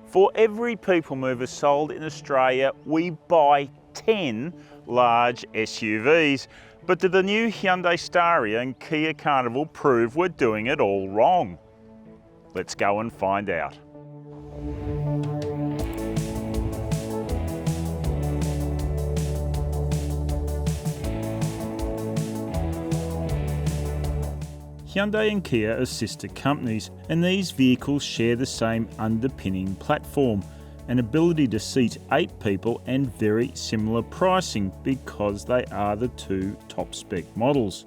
For every people mover sold in Australia, we buy 10 large SUVs. But do the new Hyundai Staria and Kia Carnival prove we're doing it all wrong? Let's go and find out. Hyundai and Kia are sister companies, and these vehicles share the same underpinning platform, an ability to seat 8 people and very similar pricing because they are the two top spec models.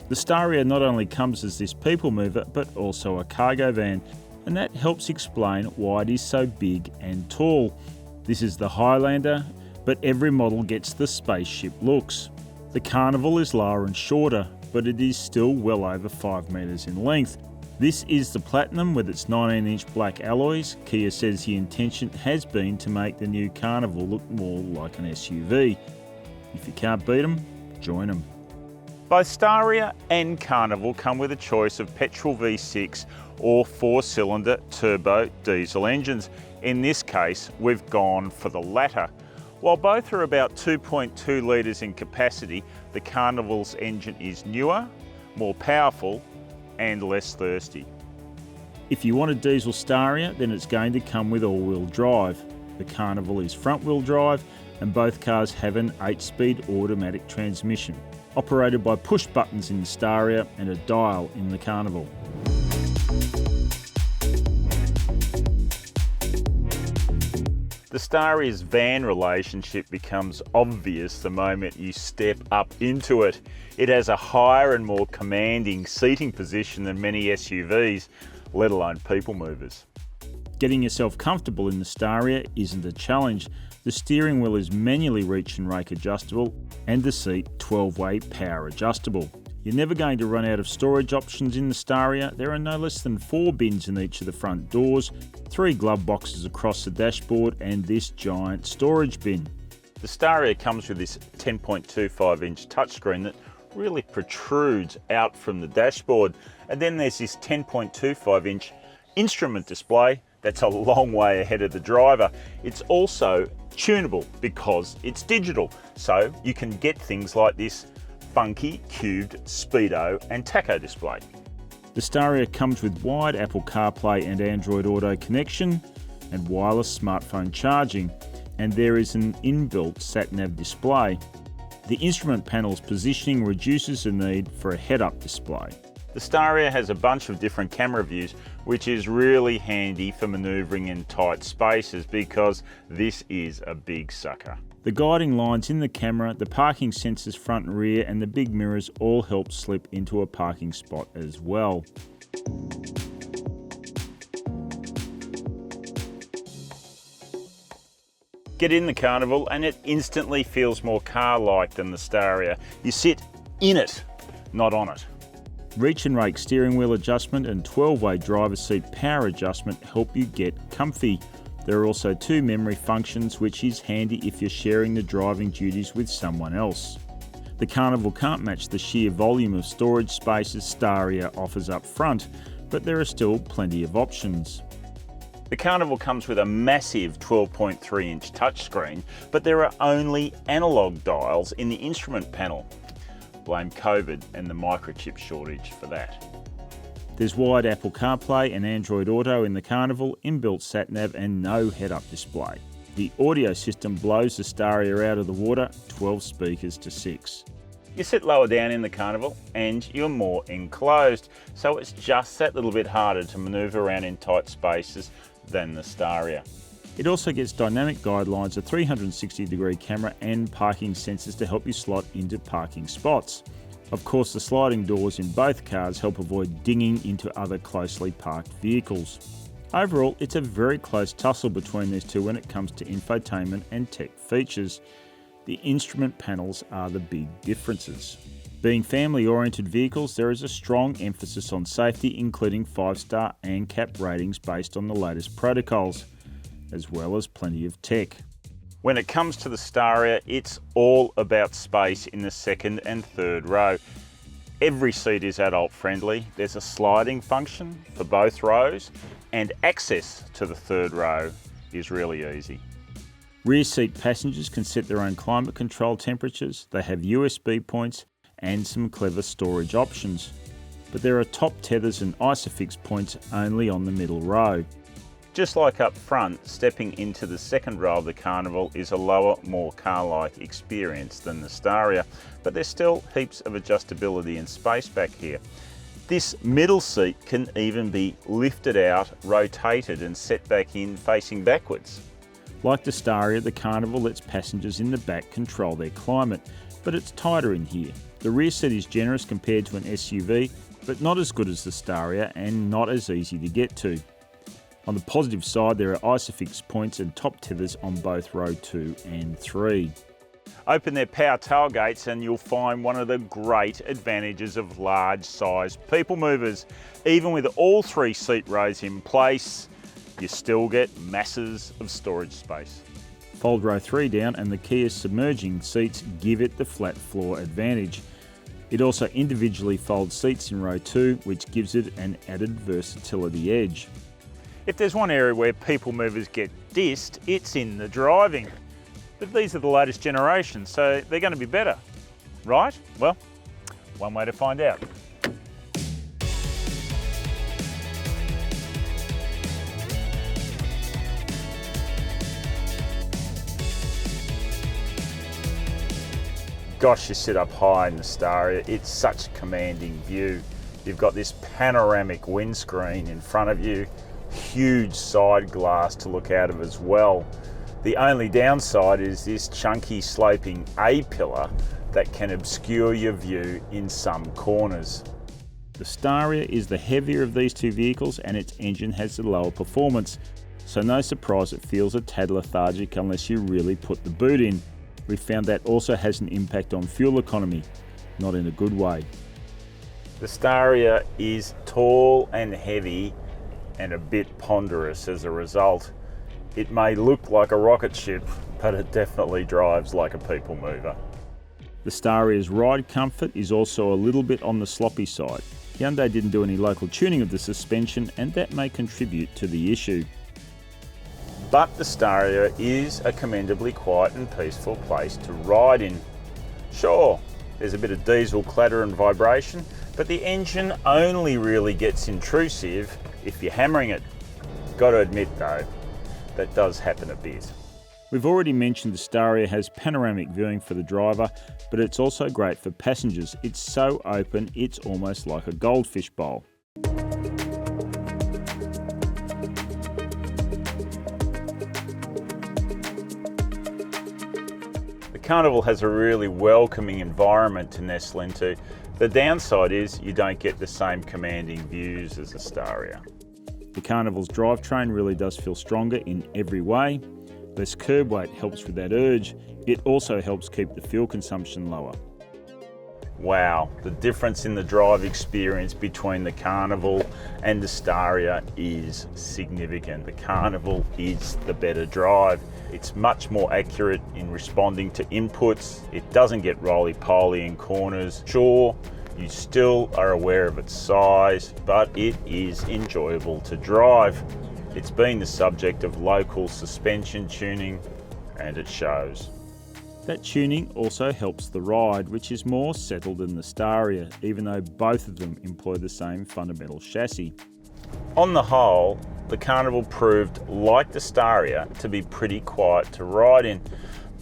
The Staria not only comes as this people mover but also a cargo van, and that helps explain why it is so big and tall. This is the Highlander, but every model gets the spaceship looks. The Carnival is lower and shorter, but it is still well over 5 metres in length. This is the Platinum with its 19-inch black alloys. Kia says the intention has been to make the new Carnival look more like an SUV. If you can't beat them, join them. Both Staria and Carnival come with a choice of petrol V6 or 4-cylinder turbo diesel engines. In this case, we've gone for the latter. While both are about 2.2 litres in capacity, the Carnival's engine is newer, more powerful and less thirsty. If you want a diesel Staria, then it's going to come with all-wheel drive. The Carnival is front-wheel drive and both cars have an 8-speed automatic transmission, operated by push buttons in the Staria and a dial in the Carnival. The Staria's van relationship becomes obvious the moment you step up into it. It has a higher and more commanding seating position than many SUVs, let alone people movers. Getting yourself comfortable in the Staria isn't a challenge. The steering wheel is manually reach and rake adjustable and the seat 12-way power adjustable. You're never going to run out of storage options in the Staria. There are no less than 4 bins in each of the front doors, 3 glove boxes across the dashboard and this giant storage bin. The Staria comes with this 10.25-inch touchscreen that really protrudes out from the dashboard. And then there's this 10.25-inch instrument display that's a long way ahead of the driver. It's also tunable because it's digital, so you can get things like this funky cubed speedo and tacho display. The Staria comes with wide Apple CarPlay and Android Auto connection and wireless smartphone charging, and there is an inbuilt sat-nav display. The instrument panel's positioning reduces the need for a head-up display. The Staria has a bunch of different camera views, which is really handy for manoeuvring in tight spaces because this is a big sucker. The guiding lines in the camera, the parking sensors front and rear and the big mirrors all help slip into a parking spot as well. Get in the Carnival and it instantly feels more car-like than the Staria. You sit in it, not on it. Reach and rake steering wheel adjustment and 12-way driver's seat power adjustment help you get comfy. There are also 2 memory functions, which is handy if you're sharing the driving duties with someone else. The Carnival can't match the sheer volume of storage spaces Staria offers up front, but there are still plenty of options. The Carnival comes with a massive 12.3-inch touchscreen, but there are only analog dials in the instrument panel. Blame COVID and the microchip shortage for that. There's wide Apple CarPlay and Android Auto in the Carnival, inbuilt sat-nav and no head-up display. The audio system blows the Staria out of the water, 12 speakers to 6. You sit lower down in the Carnival and you're more enclosed, so it's just that little bit harder to manoeuvre around in tight spaces than the Staria. It also gets dynamic guidelines, a 360-degree camera and parking sensors to help you slot into parking spots. Of course, the sliding doors in both cars help avoid dinging into other closely parked vehicles. Overall, it's a very close tussle between these two when it comes to infotainment and tech features. The instrument panels are the big differences. Being family-oriented vehicles, there is a strong emphasis on safety, including 5-star ANCAP ratings based on the latest protocols, as well as plenty of tech. When it comes to the Staria, it's all about space in the second and third row. Every seat is adult friendly. There's a sliding function for both rows and access to the third row is really easy. Rear seat passengers can set their own climate control temperatures, they have USB points and some clever storage options. But there are top tethers and ISOFIX points only on the middle row. Just like up front, stepping into the second row of the Carnival is a lower, more car-like experience than the Staria, but there's still heaps of adjustability and space back here. This middle seat can even be lifted out, rotated and set back in facing backwards. Like the Staria, the Carnival lets passengers in the back control their climate, but it's tighter in here. The rear seat is generous compared to an SUV, but not as good as the Staria and not as easy to get to. On the positive side, there are ISOFIX points and top tethers on both row 2 and 3. Open their power tailgates and you'll find one of the great advantages of large-sized people movers. Even with all 3 seat rows in place, you still get masses of storage space. Fold row 3 down and the Kia submerging seats give it the flat floor advantage. It also individually folds seats in row 2, which gives it an added versatility edge. If there's one area where people movers get dissed, it's in the driving. But these are the latest generation, so they're going to be better, right? Well, one way to find out. Gosh, you sit up high in the Staria, it's such a commanding view. You've got this panoramic windscreen in front of you, huge side glass to look out of as well. The only downside is this chunky sloping A-pillar that can obscure your view in some corners. The Staria is the heavier of these 2 vehicles and its engine has the lower performance, so no surprise it feels a tad lethargic unless you really put the boot in. We found that also has an impact on fuel economy, not in a good way. The Staria is tall and heavy and a bit ponderous as a result. It may look like a rocket ship, but it definitely drives like a people mover. The Staria's ride comfort is also a little bit on the sloppy side. Hyundai didn't do any local tuning of the suspension and that may contribute to the issue. But the Staria is a commendably quiet and peaceful place to ride in. Sure, there's a bit of diesel clatter and vibration, but the engine only really gets intrusive if you're hammering it. Got to admit though, that does happen a bit. We've already mentioned the Staria has panoramic viewing for the driver, but it's also great for passengers. It's so open, it's almost like a goldfish bowl. The Carnival has a really welcoming environment to nestle into. The downside is you don't get the same commanding views as the Staria. The Carnival's drivetrain really does feel stronger in every way. Less curb weight helps with that urge. It also helps keep the fuel consumption lower. Wow, the difference in the drive experience between the Carnival and the Staria is significant. The Carnival is the better drive. It's much more accurate in responding to inputs. It doesn't get roly-poly in corners. Sure, you still are aware of its size, but it is enjoyable to drive. It's been the subject of local suspension tuning, and it shows. That tuning also helps the ride, which is more settled than the Staria, even though both of them employ the same fundamental chassis. On the whole, the Carnival proved, like the Staria, to be pretty quiet to ride in.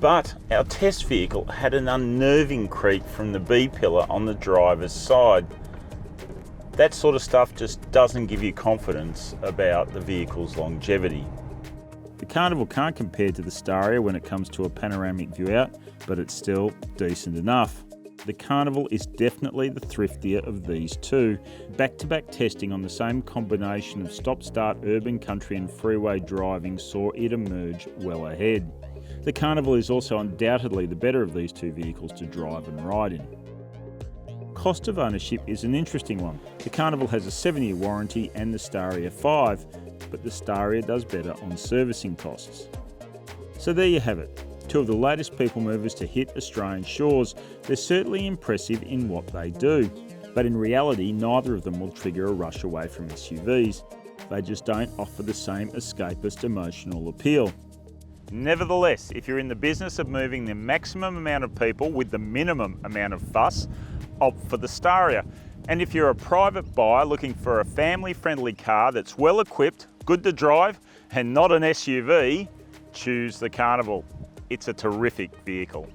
But our test vehicle had an unnerving creak from the B-pillar on the driver's side. That sort of stuff just doesn't give you confidence about the vehicle's longevity. The Carnival can't compare to the Staria when it comes to a panoramic view out, but it's still decent enough. The Carnival is definitely the thriftier of these two. Back-to-back testing on the same combination of stop-start urban, country and freeway driving saw it emerge well ahead. The Carnival is also undoubtedly the better of these two vehicles to drive and ride in. Cost of ownership is an interesting one. The Carnival has a 7-year warranty and the Staria 5, but the Staria does better on servicing costs. So there you have it. Two of the latest people movers to hit Australian shores. They're certainly impressive in what they do, but in reality neither of them will trigger a rush away from SUVs. They just don't offer the same escapist emotional appeal. Nevertheless, if you're in the business of moving the maximum amount of people with the minimum amount of fuss, opt for the Staria. And if you're a private buyer looking for a family-friendly car that's well equipped, good to drive, and not an SUV, choose the Carnival. It's a terrific vehicle.